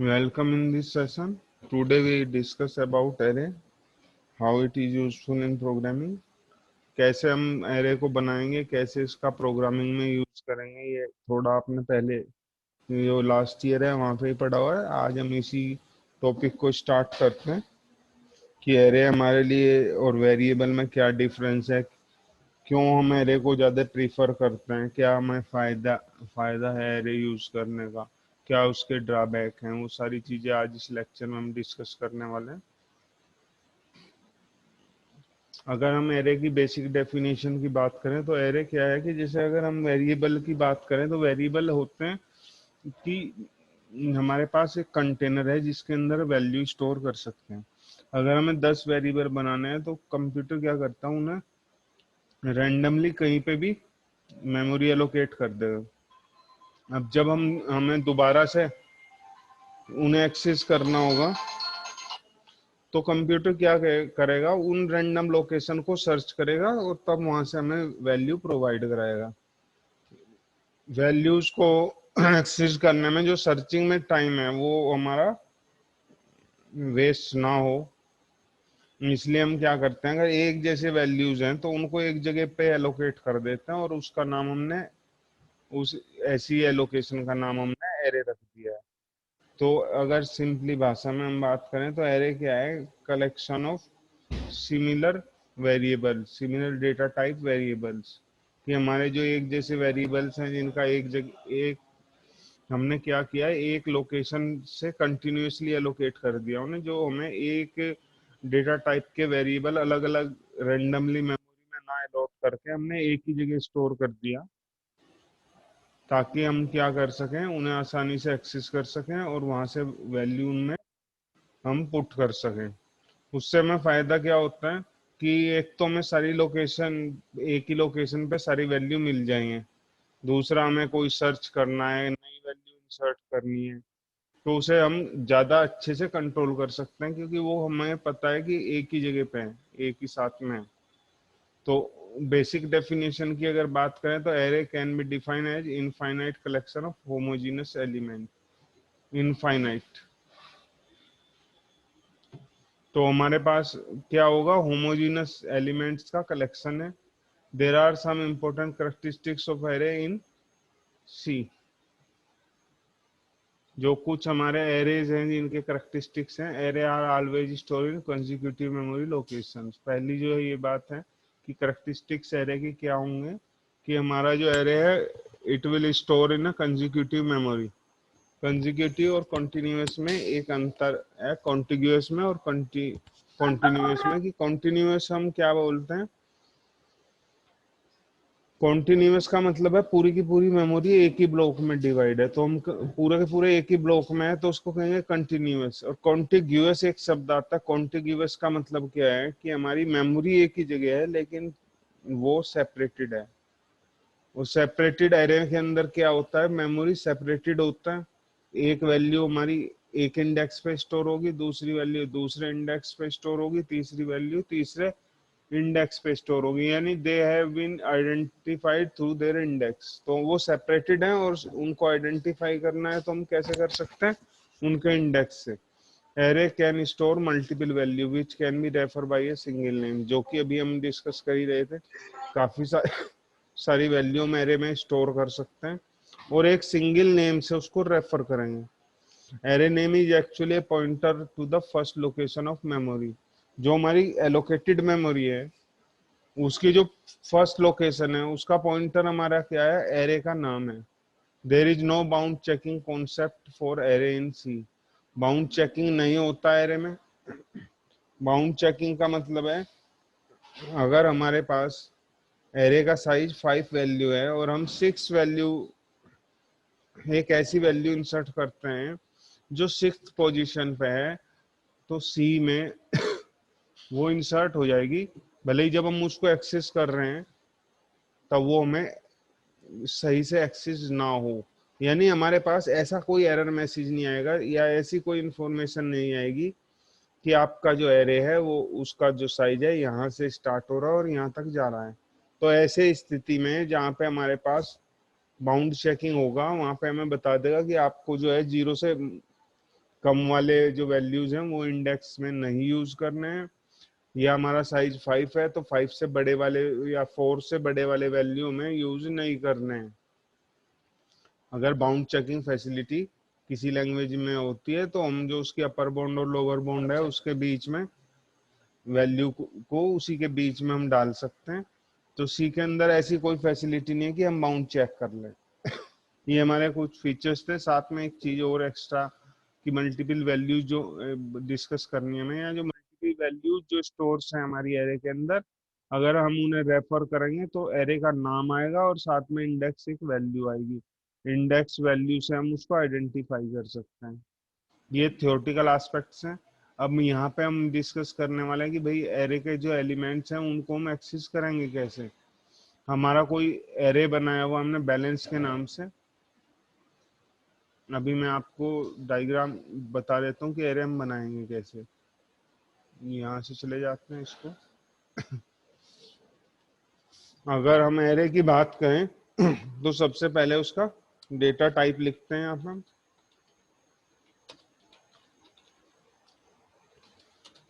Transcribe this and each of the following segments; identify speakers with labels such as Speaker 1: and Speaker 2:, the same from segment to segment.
Speaker 1: Welcome in this session. Today we discuss about array, how it is useful in programming. कैसे हम array को बनाएंगे, कैसे इसका प्रोग्रामिंग में यूज करेंगे, ये थोड़ा आपने पहले जो लास्ट ईयर है वहाँ पे ही पढ़ा हुआ है। आज हम इसी टॉपिक को स्टार्ट करते हैं कि array हमारे लिए और वेरिएबल में क्या डिफरेंस है, क्यों हम array को ज़्यादा प्रीफर करते हैं, क्या हमें फायदा है array यूज करने का, क्या उसके ड्रॉबैक हैं, वो सारी चीज़ें आज इस लेक्चर में हम डिस्कस करने वाले हैं। अगर हम एरे की बेसिक डेफिनेशन की बात करें तो एरे क्या है कि जैसे अगर हम वेरिएबल की बात करें तो वेरिएबल होते हैं कि हमारे पास एक कंटेनर है जिसके अंदर वैल्यू स्टोर कर सकते हैं। अगर हमें 10 वेरिएबल बनाने हैं तो कंप्यूटर क्या करता है, उन्हें रैंडमली कहीं पे भी मेमोरी एलोकेट कर देगा। अब जब हम हमें दोबारा से उन्हें एक्सेस करना होगा तो कंप्यूटर क्या करेगा, उन रैंडम लोकेशन को सर्च करेगा और तब वहां से हमें वैल्यू प्रोवाइड कराएगा। वैल्यूज को एक्सेस करने में जो सर्चिंग में टाइम है वो हमारा वेस्ट ना हो, इसलिए हम क्या करते हैं, अगर एक जैसे वैल्यूज हैं तो उनको एक जगह पे एलोकेट कर देते हैं और उसका नाम हमने उस ऐसी एलोकेशन का नाम हमने एरे रख दिया है। तो अगर सिंपली भाषा में हम बात करें तो एरे क्या है, collection of similar variable, similar data type variables, कि हमारे जो एक जैसे वेरिएबल्स हैं जिनका एक हमने क्या किया है, एक लोकेशन से कंटिन्यूअसली एलोकेट कर दिया उन्हें, जो हमें एक डेटा टाइप के वेरिएबल अलग अलग रेंडमली मेमोरी में ना अलॉट करके हमने एक ही जगह स्टोर कर दिया, ताकि हम क्या कर सकें, उन्हें आसानी से एक्सेस कर सकें और वहां से वैल्यू उनमें हम पुट कर सकें। उससे हमें फायदा क्या होता है कि एक तो हमें सारी लोकेशन, एक ही लोकेशन पे सारी वैल्यू मिल जाएंगे। दूसरा, हमें कोई सर्च करना है, नई वैल्यू इंसर्ट करनी है तो उसे हम ज्यादा अच्छे से कंट्रोल कर सकते हैं, क्योंकि वो हमें पता है कि एक ही जगह पे है, एक ही साथ में है। तो बेसिक डेफिनेशन की अगर बात करें तो array can be define as infinite collection of homogeneous element. Infinite, तो हमारे पास क्या होगा, होमोजेनस एलिमेंट्स का कलेक्शन है। There are some important characteristics of array in C, जो कुछ हमारे एरेज हैं जिनके करेक्टरिस्टिक्स हैं। Array are always store in consecutive memory locations. पहली जो है ये बात है कि करेक्टरिस्टिक्स एरे के क्या होंगे, कि हमारा जो एरे है it will store in a consecutive memory. Consecutive और कॉन्टिन्यूअस में एक अंतर है, कॉन्टिग्यूअस में और कॉन्टिन्यूअस में। कि कॉन्टिन्यूअस हम क्या बोलते हैं, कॉन्टिन्यूअस का मतलब है पूरी की पूरी मेमोरी एक ही ब्लॉक में डिवाइड है, तो हम पूरे के पूरे एक ही ब्लॉक में है तो उसको कहेंगे कंटिन्यूअस। और कॉन्टिग्यूअस एक शब्द आता है, कॉन्टिग्यूअस का मतलब क्या है कि हमारी मेमोरी एक ही जगह है लेकिन वो सेपरेटेड है। वो सेपरेटेड एरे के अंदर क्या होता है, मेमोरी सेपरेटेड होता है। एक वैल्यू हमारी एक इंडेक्स पे स्टोर होगी, दूसरी वैल्यू दूसरे इंडेक्स पे स्टोर होगी, तीसरी वैल्यू तीसरे इंडेक्स पे स्टोर होगी, यानी they have been identified through their index. तो वो सेपरेटेड हैं और उनको आइडेंटिफाई करना है तो हम कैसे कर सकते हैं, उनके इंडेक्स से। Array can store multiple value which can be refer by a single name, जो कि अभी हम डिस्कस कर ही रहे थे। काफी सारी वैल्यू हम एरे में स्टोर कर सकते हैं और एक सिंगल नेम से उसको रेफर करेंगे। Array name is actually pointer to the first location of memory. जो हमारी एलोकेटेड मेमोरी है उसकी जो फर्स्ट लोकेशन है उसका पॉइंटर हमारा क्या है, एरे का नाम है। There is no bound checking concept for array in C. Bound checking नहीं होता एरे में। बाउंड चेकिंग का मतलब है, अगर हमारे पास एरे का साइज 5 वैल्यू है और हम 6 वैल्यू, एक ऐसी वैल्यू इंसर्ट करते हैं जो 6th पोजीशन पे है, तो सी में वो इंसर्ट हो जाएगी। भले ही जब हम उसको एक्सेस कर रहे हैं तब वो हमें सही से एक्सेस ना हो, यानी हमारे पास ऐसा कोई एरर मैसेज नहीं आएगा या ऐसी कोई इंफॉर्मेशन नहीं आएगी कि आपका जो एरे है वो उसका जो साइज है यहाँ से स्टार्ट हो रहा है और यहाँ तक जा रहा है। तो ऐसे स्थिति में जहाँ पे हमारे पास बाउंड चेकिंग होगा वहां पे हमें बता देगा कि आपको जो है 0 से कम वाले जो वैल्यूज हैं वो इंडेक्स में नहीं यूज करने हैं। ये हमारा साइज 5 है तो 5 से बड़े वाले या 4 से बड़े वाले वैल्यू में यूज नहीं करने हैं। अगर बाउंड चेकिंग फैसिलिटी किसी लैंग्वेज में होती है तो हम जो उसकी अपर बाउंड और लोअर बाउंड है उसके बीच में वैल्यू को उसी के बीच में हम डाल सकते हैं। तो सी के अंदर ऐसी कोई फैसिलिटी नहीं है कि हम बाउंड चेक कर लें। ये हमारे कुछ फीचर्स थे। साथ में एक चीज और एक्स्ट्रा कि मल्टीपल वैल्यूज जो डिस्कस करनी है हमें, या जो मल्टीपल वैल्यूज जो स्टोर्स हैं हमारी एरे के अंदर, अगर हम उन्हें रेफर करेंगे तो एरे का नाम आएगा और साथ में इंडेक्स एक वैल्यू आएगी। इंडेक्स वैल्यू से हम उसको आइडेंटिफाई कर सकते हैं। ये थियोरेटिकल एस्पेक्ट्स हैं। अब यहाँ पे हम डिस्कस करने वाले हैं कि भाई एरे के जो एलिमेंट्स हैं उनको हम एक्सेस करेंगे कैसे। हमारा कोई एरे बनाया हुआ हमने बैलेंस के नाम से। अभी मैं आपको डायग्राम बता देता हूँ कि एरे हम बनाएंगे कैसे। यहाँ से चले जाते हैं इसको। अगर हम एरे की बात करें तो सबसे पहले उसका डेटा टाइप लिखते हैं यहाँ पर।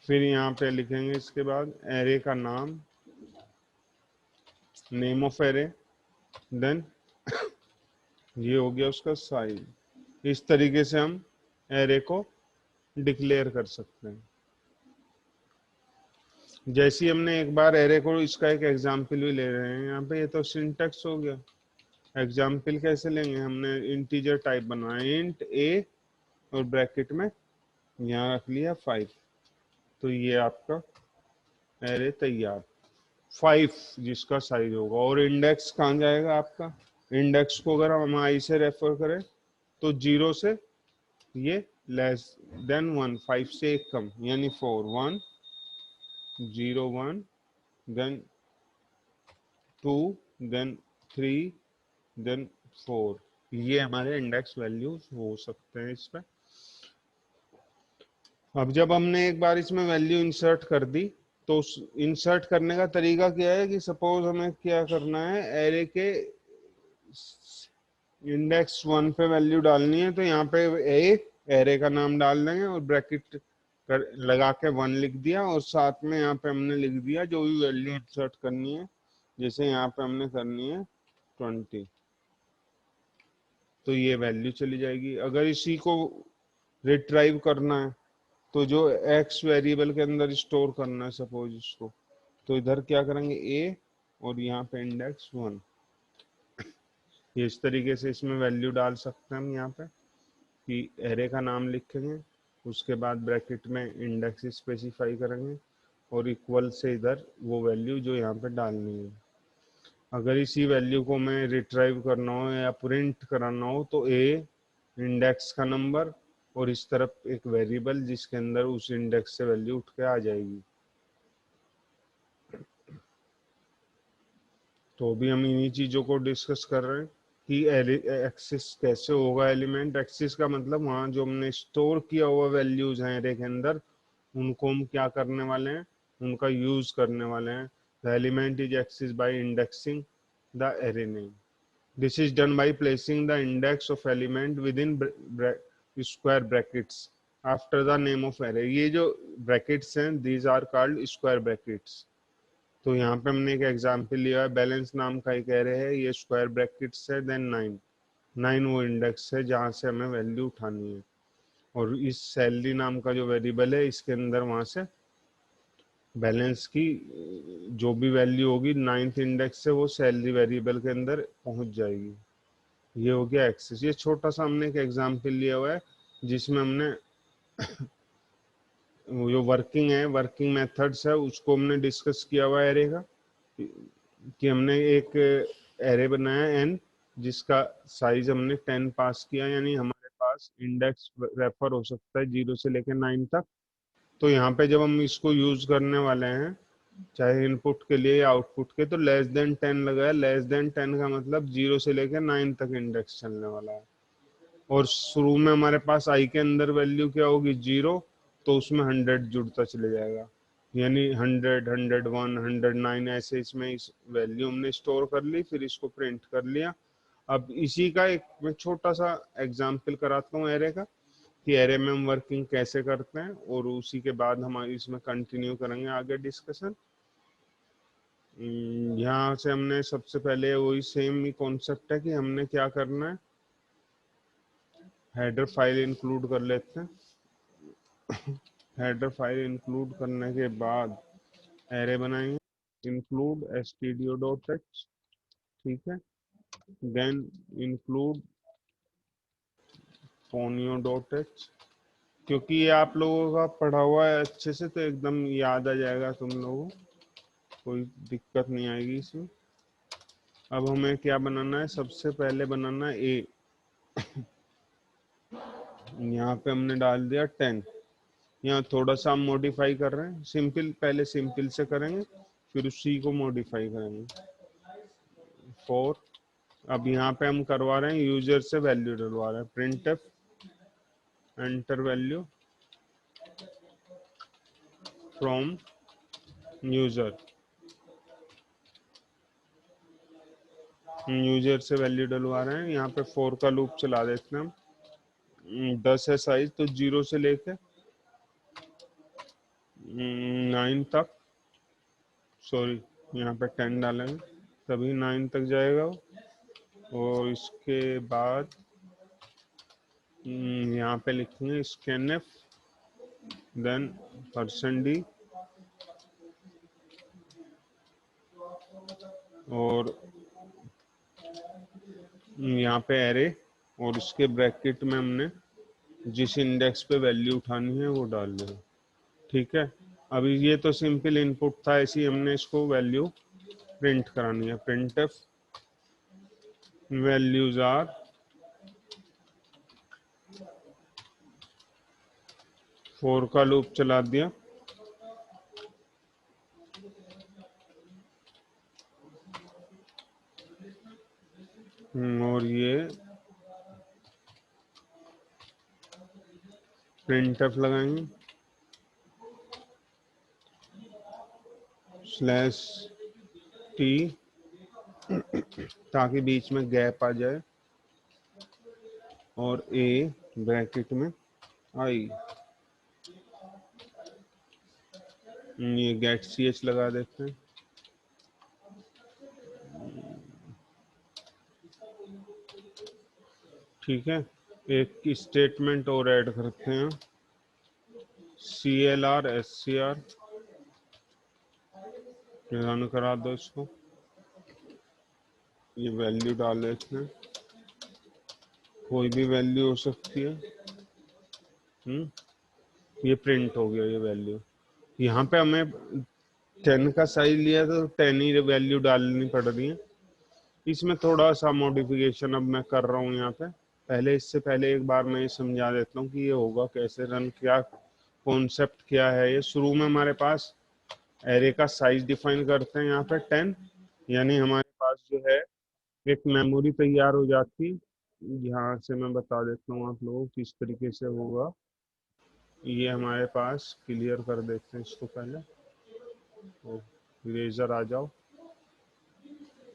Speaker 1: फिर यहाँ पे लिखेंगे इसके बाद एरे का नाम, नेम ऑफ एरे, देन ये हो गया उसका साइज। इस तरीके से हम एरे को डिक्लेयर कर सकते हैं। जैसे ही हमने एक बार एरे को, इसका एक एग्जाम्पल भी ले रहे हैं यहाँ पे। ये तो सिंटेक्स हो गया। एग्जाम्पल कैसे लेंगे, हमने इंटीजर टाइप बनाया इंट ए और ब्रैकेट में यहाँ रख लिया 5। तो ये आपका एरे तैयार 5 जिसका साइज होगा। और इंडेक्स कहाँ जाएगा आपका, इंडेक्स को अगर हम आई से रेफर करें तो 0 से ये लेस देन 1, 5 से एक कम यानी 4, 1 0 1 देन 2 देन 3 देन 4। ये हमारे इंडेक्स वैल्यूज हो सकते हैं इसमें। अब जब हमने एक बार इसमें वैल्यू इंसर्ट कर दी तो इंसर्ट करने का तरीका क्या है कि सपोज हमें क्या करना है, एरे के इंडेक्स 1 पे वैल्यू डालनी है तो यहाँ पे ए एरे का नाम डाल देंगे और ब्रैकेट लगा के 1 लिख दिया और साथ में यहाँ पे हमने लिख दिया जो भी वैल्यू इंसर्ट करनी है। जैसे यहाँ पे हमने करनी है 20 तो ये वैल्यू चली जाएगी। अगर इसी को रिट्राइव करना है तो जो एक्स वेरिएबल के अंदर स्टोर करना है सपोज इसको, तो इधर क्या करेंगे ए और यहाँ पे इंडेक्स 1। ये इस तरीके से इसमें वैल्यू डाल सकते हैं हम यहाँ पे कि एरे का नाम लिखेंगे, उसके बाद ब्रैकेट में इंडेक्स स्पेसिफाई करेंगे और इक्वल से इधर वो वैल्यू जो यहाँ पे डालनी है। अगर इसी वैल्यू को मैं रिट्राइव करना हो या प्रिंट कराना हो तो ए इंडेक्स का नंबर और इस तरफ एक वेरिएबल जिसके अंदर उस इंडेक्स से वैल्यू उठ के आ जाएगी। तो अभी हम इन्हीं चीजों को डिस्कस कर रहे हैं कि एक्सेस कैसे होगा। एलिमेंट एक्सेस का मतलब वहाँ जो हमने स्टोर किया हुआ वैल्यूज हैं एरे के अंदर उनको हम क्या करने वाले हैं, उनका यूज करने वाले हैं। The element is access by indexing the array name. This is done by placing the index of element within square brackets after the name of array। ये जो brackets हैं these are called square brackets। तो यहाँ पे हमने एक example लिया है, बैलेंस नाम का एक एरे है, ये स्क्वायर ब्रैकेट्स है, देन 9 9 वो इंडेक्स है जहाँ से हमें वैल्यू उठानी है। और इस सैलरी नाम का जो वेरिएबल है इसके अंदर वहाँ से बैलेंस की जो भी वैल्यू होगी 9th इंडेक्स से वो सैलरी वेरिएबल के अंदर पहुंच जाएगी। ये हो गया एक्सेस। ये छोटा सा हमने एक एग्जांपल लिया हुआ है जिसमें हमने जो वर्किंग है, वर्किंग मेथड्स है उसको हमने डिस्कस किया हुआ है एरे का, कि हमने एक एरे बनाया एन जिसका साइज हमने 10 पास किया, यानी हमारे पास इंडेक्स रेफर हो सकता है 0 से लेकर 9 तक। तो यहाँ पे जब हम इसको यूज करने वाले हैं चाहे इनपुट के लिए या आउटपुट के, तो लेस देन 10 लगाया। लेस देन 10 का मतलब 0 से लेकर 9 तक इंडेक्स चलने वाला है। और शुरू में हमारे पास आई के अंदर वैल्यू क्या होगी 0, तो उसमें 100 जुड़ता चले जाएगा, यानी 100 101 109 ऐसे इसमें इस वैल्यू हमने स्टोर कर ली, फिर इसको प्रिंट कर लिया। अब इसी का एक मैं छोटा सा एग्जाम्पल कराता हूँ एरे का। कि एरे में हम वर्किंग कैसे करते हैं, और उसी के बाद हम इसमें कंटिन्यू करेंगे आगे डिस्कशन। यहाँ से हमने सबसे पहले वही सेम ही कॉन्सेप्ट है कि हमने क्या करना है, हेडर फाइल इंक्लूड कर लेते हैं। हेडर फाइल इंक्लूड करने के बाद एरे बनाएंगे, इंक्लूड stdio.h, ठीक है। देन इंक्लूड ponyo.h, क्योंकि ये आप लोगों का पढ़ा हुआ है अच्छे से तो एकदम याद आ जाएगा तुम लोगों को, कोई दिक्कत नहीं आएगी इसमें। अब हमें क्या बनाना है, सबसे पहले बनाना है ए। यहाँ पे हमने डाल दिया 10। यहाँ थोड़ा सा हम मॉडिफाई कर रहे हैं, सिंपल, पहले सिंपल से करेंगे फिर उसी को मॉडिफाई करेंगे। 4। अब यहाँ पे हम करवा रहे हैं यूजर से वैल्यू डलवा रहे हैं, printf enter value from user, user से वैल्यू डलवा रहे हैं। यहाँ पे 4 का लूप चला देते हैं हम। 10 है साइज, तो 0 से लेके 9 तक, सॉरी यहाँ पे 10 डालेंगे तभी 9 तक जाएगा वो। और इसके बाद यहाँ पे लिखेंगे scanf, देन %d, और यहाँ पे एरे, और इसके ब्रैकेट में हमने जिस इंडेक्स पे वैल्यू उठानी है वो डाल देगा, ठीक है। अभी ये तो सिंपल इनपुट था, ऐसी हमने इसको वैल्यू प्रिंट करानी है। printf वैल्यूज आर, फोर का लूप चला दिया, और ये printf लगाएंगे /t, ताकि बीच में गैप आ जाए, और a ब्रैकेट में आई, ये गेट ch लगा देते हैं। ठीक है, एक स्टेटमेंट और ऐड करते हैं, clr scr, रन करा दो इसको, ये वैल्यू डाल देते हैं, कोई भी वैल्यू हो सकती है। ये प्रिंट हो गया ये वैल्यू। यहाँ पे हमें 10 का साइज लिया तो 10 ही वैल्यू डालनी पड़ रही है। इसमें थोड़ा सा मॉडिफिकेशन अब मैं कर रहा हूँ यहाँ पे। पहले इससे पहले एक बार मैं ये समझा देता हूँ कि ये होगा कैसे रन, क्या कॉन्सेप्ट क्या है। ये शुरू में हमारे पास एरे का साइज डिफाइन करते हैं यहाँ पे 10, यानी हमारे पास जो है एक मेमोरी तैयार हो जाती है। यहाँ से मैं बता देता हूँ आप लोगों को किस तरीके से होगा। ये हमारे पास क्लियर कर देते हैं इसको पहले, इरेजर आ जाओ,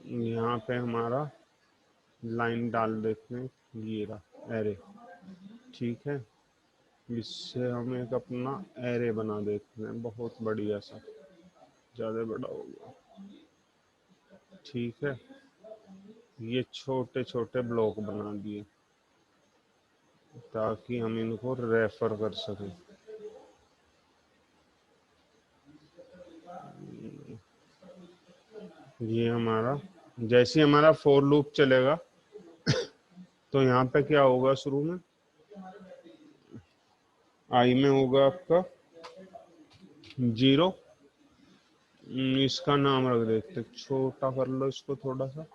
Speaker 1: यहाँ पे हमारा लाइन डाल देते हैं, ये रहा एरे, ठीक है। इससे हम एक अपना एरे बना देते हैं, बहुत बढ़िया सा, ज़्यादा बड़ा हो गया, ठीक है। ये छोटे छोटे ब्लॉक बना दिए ताकि हम इनको रेफर कर सकें। ये हमारा, जैसे हमारा फॉर लूप चलेगा तो यहाँ पे क्या होगा, शुरू में आई में होगा आपका 0, इसका नाम रख देते, छोटा कर लो इसको थोड़ा सा,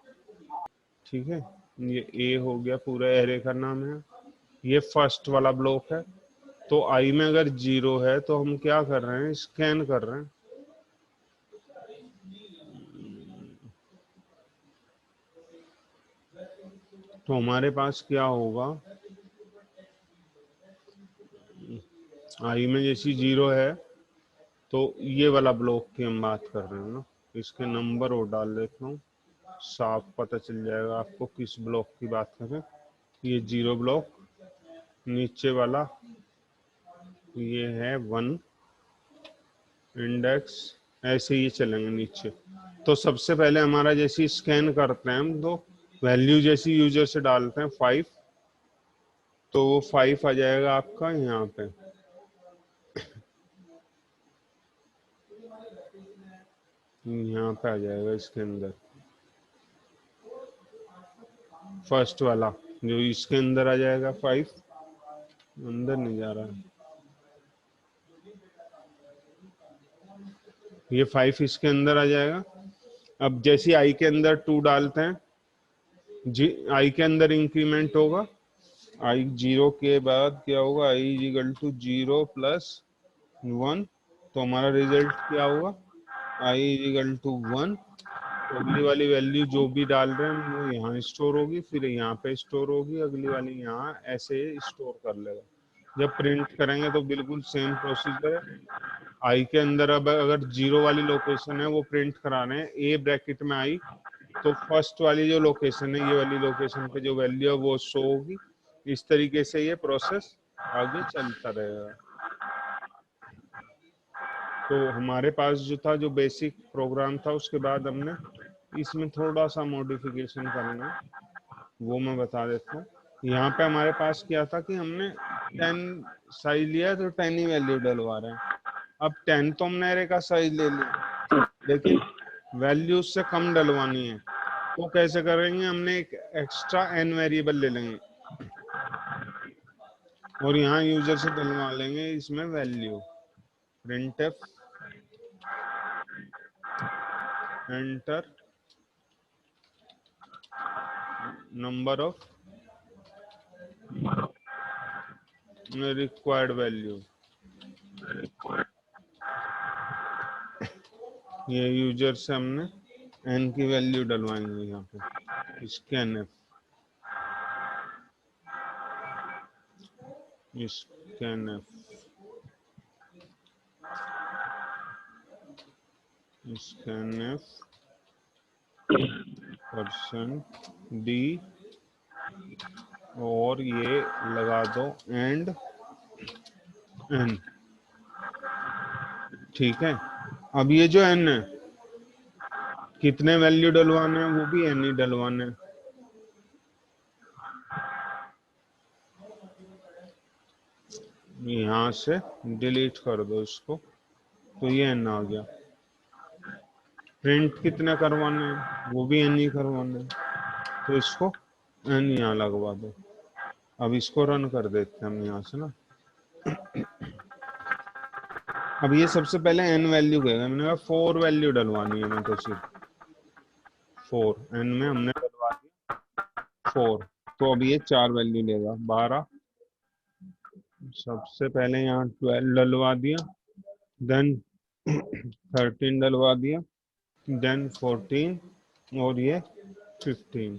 Speaker 1: ठीक है। ये ए हो गया, पूरा एरे का नाम है। ये फर्स्ट वाला ब्लॉक है, तो आई में अगर 0 है तो हम क्या कर रहे हैं, स्कैन कर रहे हैं। तो हमारे पास क्या होगा, आई में जैसी 0 है तो ये वाला ब्लॉक की हम बात कर रहे हैं ना, इसके नंबर और डाल देता हूँ, साफ पता चल जाएगा आपको किस ब्लॉक की बात करें। ये 0 ब्लॉक, नीचे वाला ये है 1 इंडेक्स, ऐसे ही चलेंगे नीचे। तो सबसे पहले हमारा जैसे स्कैन करते हैं हम, तो वैल्यू जैसी यूजर से डालते हैं 5, तो वो 5 आ जाएगा आपका यहाँ पे। यहाँ पे आ जाएगा इसके अंदर फर्स्ट वाला, जो इसके अंदर आ जाएगा 5, अंदर नहीं जा रहा है ये 5, इसके अंदर आ जाएगा। अब जैसे आई के अंदर 2 डालते हैं, जी आई के अंदर इंक्रीमेंट होगा, आई 0 के बाद क्या होगा, I is equal to 0 plus 1, तो हमारा रिजल्ट क्या होगा, आई इज इक्वल टू 1। तो अगली वाली वैल्यू जो भी डाल रहे हैं वो यहाँ स्टोर होगी, फिर यहाँ पे स्टोर होगी, अगली वाली यहाँ, ऐसे स्टोर कर लेगा। जब प्रिंट करेंगे तो बिल्कुल सेम प्रोसीजर है। आई के अंदर अब अगर 0 वाली लोकेशन है वो प्रिंट कराना है, ए ब्रैकेट में आई, तो फर्स्ट वाली जो लोकेशन है, ये वाली लोकेशन पे जो वैल्यू है वो शो होगी। इस तरीके से ये प्रोसेस आगे चलता रहेगा। तो हमारे पास जो था, जो बेसिक प्रोग्राम था, उसके बाद हमने इसमें थोड़ा सा मॉडिफिकेशन करना है, वो मैं बता देता हूँ। यहाँ पे हमारे पास क्या था कि हमने 10 साइज लिया, तो 10 ही वैल्यू डलवा रहे हैं। अब 10 तो हमने एरे का साइज ले लिया, लेकिन वैल्यू उससे कम डलवानी है, तो कैसे करेंगे, हमने एक एक्स्ट्रा n वेरिएबल ले लेंगे और यहाँ यूजर से डलवा लेंगे इसमें value printf enter number of required value. ये यूजर से हमने n की वैल्यू डलवाएंगे यहाँ पे, स्कैनफ स्कैनफ स्कैनफ %d और ये लगा दो एंड n। ठीक है, अब ये जो n है, कितने वैल्यू डलवाने हैं, वो भी n ही डलवाने हैं। यहाँ से डिलीट कर दो इसको, तो ये n आ गया। प्रिंट कितने करवाने हैं, वो भी n ही करवाने हैं, तो इसको n यहाँ लगवा दो। अब इसको रन कर देते हैं हम यहाँ से ना। अब ये सबसे पहले n वैल्यू कहेगा, मैंने कहा 4 वैल्यू डलवानी है, मैं तो सिर्फ 4 n में हमने डलवा दिया 4, तो अब ये 4 वैल्यू लेगा। 12 सबसे पहले यहाँ 12 डलवा दिया, देन 13 डलवा दिया, देन 14 और ये 15।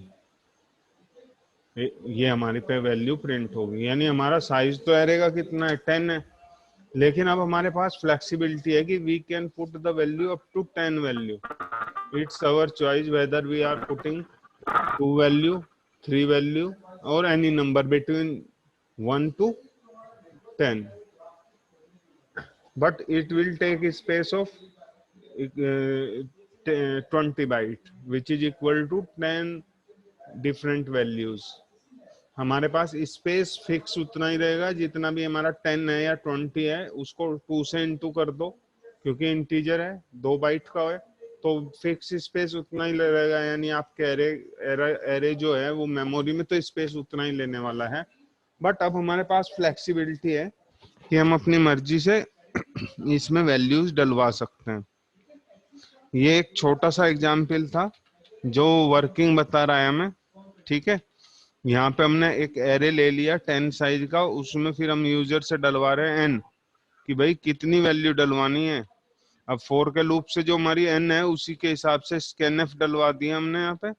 Speaker 1: ये हमारी पे वैल्यू प्रिंट होगी, यानी हमारा साइज तो एरे का कितना है, 10 है, लेकिन अब हमारे पास फ्लेक्सिबिलिटी है कि we can put the value up to 10 value. It's our choice whether we are putting 2 value, 3 value और any number between 1 to 10, but it will take a space of 20 byte, which is equal to 10 different values. हमारे पास space fix उतना ही रहेगा, जितना भी हमारा 10 है या 20 है, उसको 2 से इंटू कर दो, क्योंकि इंटीजर है, 2 बाइट का है, तो फिक्स स्पेस उतना ही रहेगा। यानी आपके एरे जो है वो मेमोरी में तो स्पेस उतना ही लेने वाला है, बट अब हमारे पास फ्लेक्सिबिलिटी है कि हम अपनी मर्जी से इसमें वैल्यूज डलवा सकते हैं। ये एक छोटा सा एग्जाम्पल था जो वर्किंग बता रहा है हमें। ठीक है, यहाँ पे हमने एक एरे ले लिया 10 साइज का, उसमें फिर हम यूजर से डलवा रहे हैं n, कि भाई कितनी वैल्यू डलवानी है। अब 4 के लूप से जो हमारी n है उसी के हिसाब से स्कैनफ डलवा दिया हमने यहाँ पे,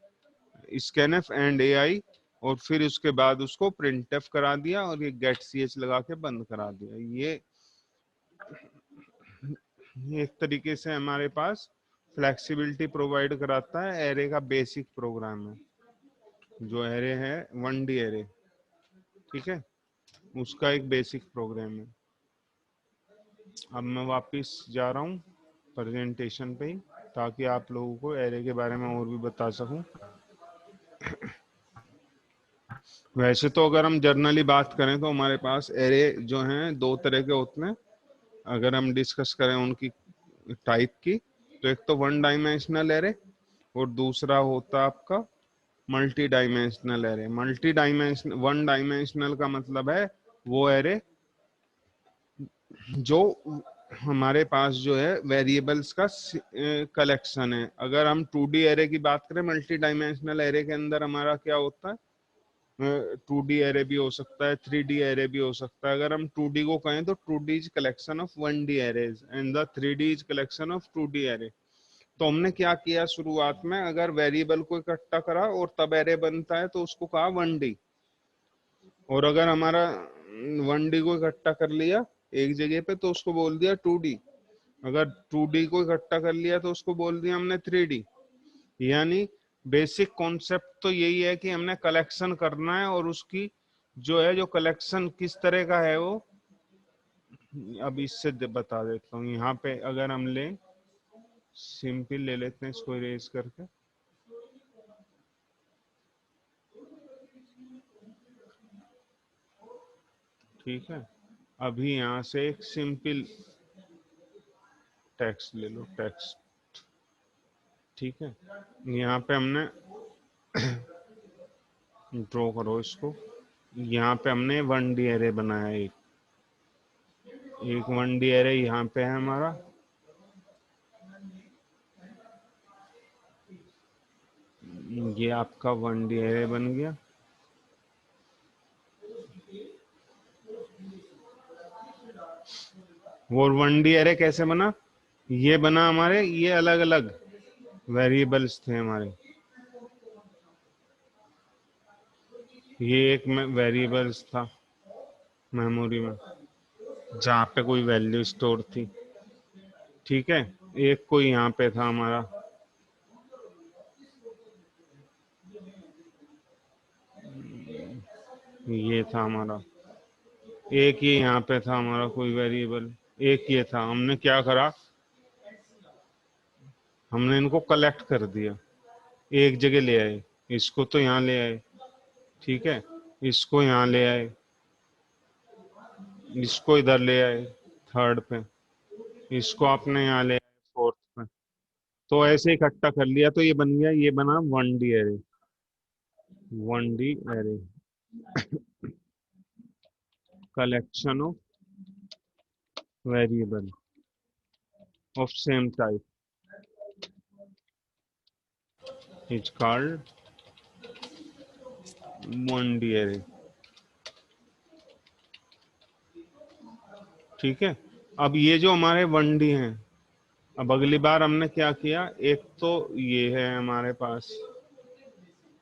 Speaker 1: स्कैनफ एंड ai, और फिर उसके बाद उसको प्रिंटफ करा दिया और ये गेट ch लगा के बंद करा दिया। ये एक तरीके से हमारे पास फ्लेक्सिबिलिटी प्रोवाइड कराता है, एरे का बेसिक प्रोग्राम है, जो एरे है 1D एरे। ठीक है, उसका एक बेसिक प्रोग्राम है। अब मैं वापस जा रहा हूँ प्रेजेंटेशन पे ही, ताकि आप लोगों को एरे के बारे में और भी बता सकूं। वैसे तो अगर हम जर्नली बात करें तो हमारे पास एरे जो हैं दो तरह के होते हैं। अगर हम डिस्कस करें उनकी टाइप की, तो एक तो वन डायमेंशनल एरे और दूसरा होता आपका multi dimensional array. Multi dimension one dimensional का मतलब है वो एरे जो हमारे पास जो है वेरिएबल्स का कलेक्शन है। अगर हम 2D एरे की बात करें, मल्टी डायमेंशनल एरे के अंदर हमारा क्या होता है, 2D एरे भी हो सकता है, 3D एरे भी हो सकता है। अगर हम 2D को कहें तो 2D is collection of 1D arrays and the 3D is collection of 2D array. तो हमने क्या किया शुरुआत में, अगर वेरिएबल को इकट्ठा करा और तब एरे बनता है तो उसको कहा 1D। और अगर हमारा 1D को इकट्ठा कर लिया एक जगह पे तो उसको बोल दिया 2D। अगर 2D को इकट्ठा कर लिया तो उसको बोल दिया हमने 3D। यानी बेसिक कॉन्सेप्ट तो यही है कि हमने कलेक्शन करना है, और उसकी जो है जो कलेक्शन किस तरह का है वो अब इससे बता देता हूँ। यहाँ पे अगर हम लें, सिंपल ले लेते हैं इसको इरेज करके। ठीक है, अभी यहाँ से एक सिंपल टेक्स्ट ले लो, टेक्स्ट। ठीक है, यहाँ पे हमने ड्रॉ करो इसको। यहाँ पे हमने 1D एरे बनाया, एक 1D एरे यहाँ पे है हमारा। ये आपका 1D एरे बन गया। वो 1D एरे कैसे बना, ये बना हमारे, ये अलग अलग वेरिएबल्स थे हमारे। ये एक वेरिएबल्स था मेमोरी में जहाँ पे कोई वैल्यू स्टोर थी। ठीक है, एक कोई यहाँ पे था हमारा, ये था हमारा। एक ये यहाँ पे था हमारा कोई वेरिएबल, एक ये था। हमने क्या करा, हमने इनको कलेक्ट कर दिया, एक जगह ले आए। इसको तो यहाँ ले आए, ठीक है, इसको यहाँ ले आए, इसको इधर ले आए थर्ड पे, इसको आपने यहाँ ले आए फोर्थ पे। तो ऐसे इकट्ठा कर लिया तो ये बन गया, ये बना 1D array. 1D array collection of variable of same type is called 1D array. ठीक है, अब ये जो हमारे 1D हैं, अब अगली बार हमने क्या किया, एक तो ये है हमारे पास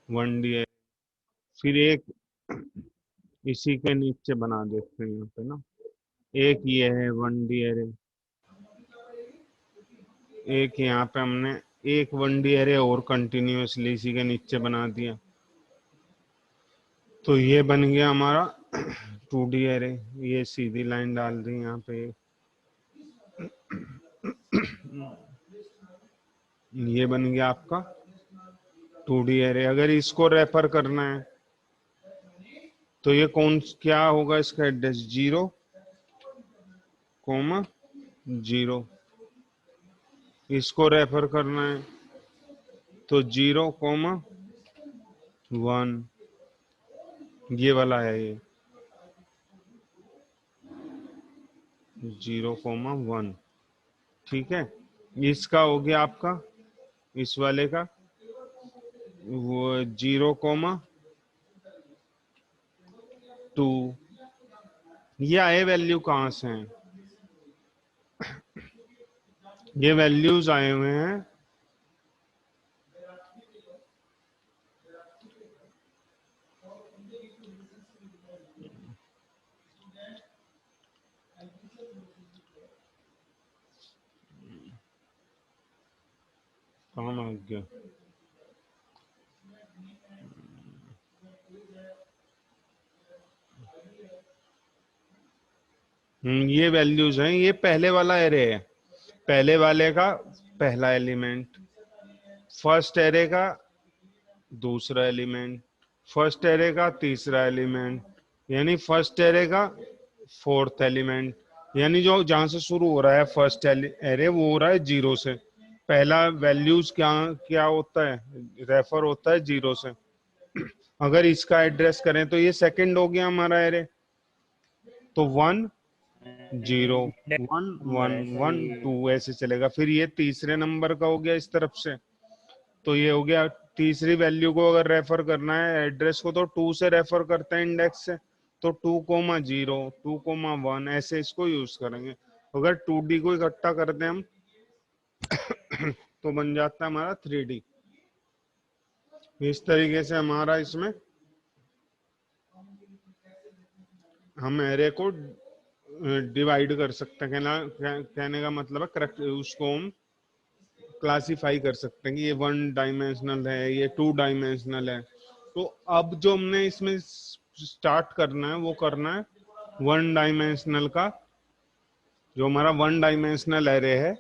Speaker 1: 1D है, फिर एक इसी के नीचे बना देते हैं यहाँ पे ना, एक ये है 1D एरे, एक यहाँ पे हमने एक 1D एरे और कंटिन्यूअसली इसी के नीचे बना दिया। तो ये बन गया हमारा 2D एरे। ये सीधी लाइन डाल दी यहाँ पे, ये बन गया आपका 2D एरे। अगर इसको रेफर करना है तो ये कौन क्या होगा, इसका एड्रेस 0, 0। इसको रेफर करना है तो 0, 1। ये वाला है ये 0, 1। ठीक है, इसका हो गया आपका, इस वाले का वो 0, 2। ये आए वैल्यू कहाँ से हैं, ये वैल्यूज आए हुए हैं कहाँ आ गया, ये वैल्यूज हैं, ये पहले वाला एरे है, पहले वाले का पहला एलिमेंट, फर्स्ट एरे का दूसरा एलिमेंट, फर्स्ट एरे का तीसरा एलिमेंट, यानी फर्स्ट एरे का फोर्थ एलिमेंट, यानी जो जहां से शुरू हो रहा है फर्स्ट एरे वो हो रहा है जीरो से। पहला वैल्यूज क्या क्या होता है, रेफर होता है जीरो से। अगर इसका एड्रेस करें तो ये सेकंड हो गया हमारा एरे, तो 1 0 1
Speaker 2: नंबर
Speaker 1: 1
Speaker 2: है
Speaker 1: 1
Speaker 2: सही।
Speaker 1: 2 ऐसे चलेगा। फिर ये तीसरे नंबर का हो गया इस तरफ से, तो ये हो गया तीसरी वैल्यू को अगर रेफर करना है एड्रेस को तो 2 से रेफर करते हैं इंडेक्स से, तो 2,0 2,1 ऐसे इसको यूज करेंगे। अगर 2D को इकट्ठा करते हैं हम तो बन जाता है हमारा 3D। इस तरीके से हमारा इसमें हम एरे को डिवाइड कर सकते हैं। कहने का मतलब है करेक्ट, उसको हम क्लासिफाई कर सकते हैं कि ये 1 डायमेंशनल है, ये 2 डायमेंशनल है। तो अब जो हमने इसमें स्टार्ट करना है वो करना है 1 डायमेंशनल का। जो हमारा 1 डायमेंशनल एरे है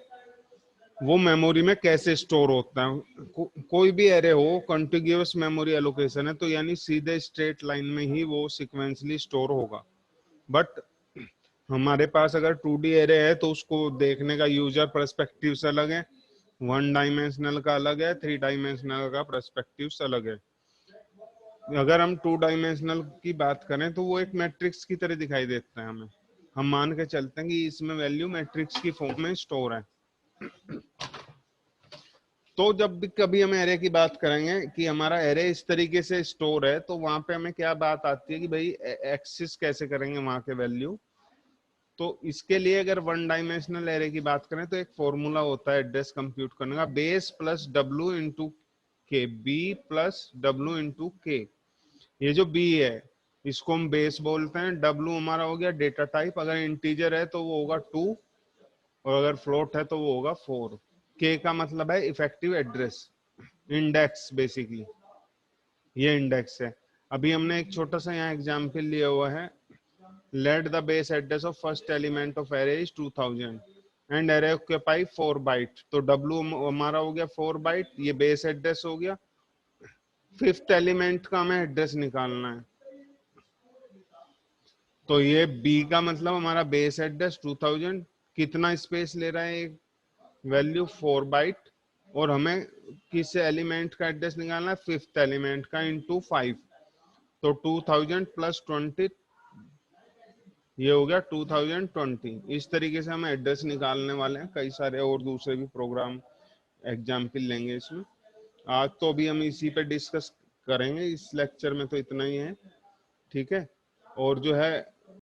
Speaker 1: वो मेमोरी में कैसे स्टोर होता है। कोई भी एरे हो कॉन्टिग्यूअस मेमोरी एलोकेशन है, तो यानी सीधे स्ट्रेट लाइन में ही वो सिक्वेंसली स्टोर होगा। बट हमारे पास अगर 2D एरे है तो उसको देखने का यूजर पर्सपेक्टिव से अलग है, 1 डायमेंशनल का अलग है, 3 डायमेंशनल का पर्सपेक्टिव से अलग है। अगर हम 2 डायमेंशनल की बात करें तो वो एक मैट्रिक्स की तरह दिखाई देता है हमें। हम मान के चलते हैं कि इसमें वैल्यू मैट्रिक्स की फॉर्म में स्टोर है। तो जब भी कभी हम एरे की बात करेंगे कि हमारा एरे इस तरीके से स्टोर है, तो वहां पे हमें क्या बात आती है कि भाई एक्सेस कैसे करेंगे वहां के वैल्यू। तो इसके लिए अगर 1 डायमेंशनल एरे की बात करें तो एक फॉर्मूला होता है एड्रेस कंप्यूट करने का, बेस प्लस डब्ल्यू इंटू के, बी प्लस डब्ल्यू इंटू के। ये जो बी है इसको हम बेस बोलते हैं, डब्ल्यू हमारा हो गया डेटा टाइप, अगर इंटीजर है तो वो होगा 2 और अगर फ्लोट है तो वो होगा 4। के का मतलब है इफेक्टिव एड्रेस, इंडेक्स बेसिकली, ये इंडेक्स है। अभी हमने एक छोटा सा यहाँ एग्जाम्पल लिया हुआ है, let the base address of first element of array is 2000 and array occupy 4 byte। तो w हमारा हो गया 4 बाइट, ये बेस एड्रेस हो गया। फिफ्थ एलिमेंट का हमें एड्रेस निकालना है, तो ये b का मतलब हमारा बेस एड्रेस 2000 कितना स्पेस ले रहा है, एक वैल्यू 4 बाइट, और हमें किस एलिमेंट का एड्रेस निकालना है, फिफ्थ एलिमेंट का इंटू 5। तो 2000 प्लस 20, ये हो गया 2020। इस तरीके से हम एड्रेस निकालने वाले हैं। कई सारे और दूसरे भी प्रोग्राम एग्जाम्पल लेंगे इसमें। आज तो अभी हम इसी पे डिस्कस करेंगे, इस लेक्चर में तो इतना ही है, ठीक है। और जो है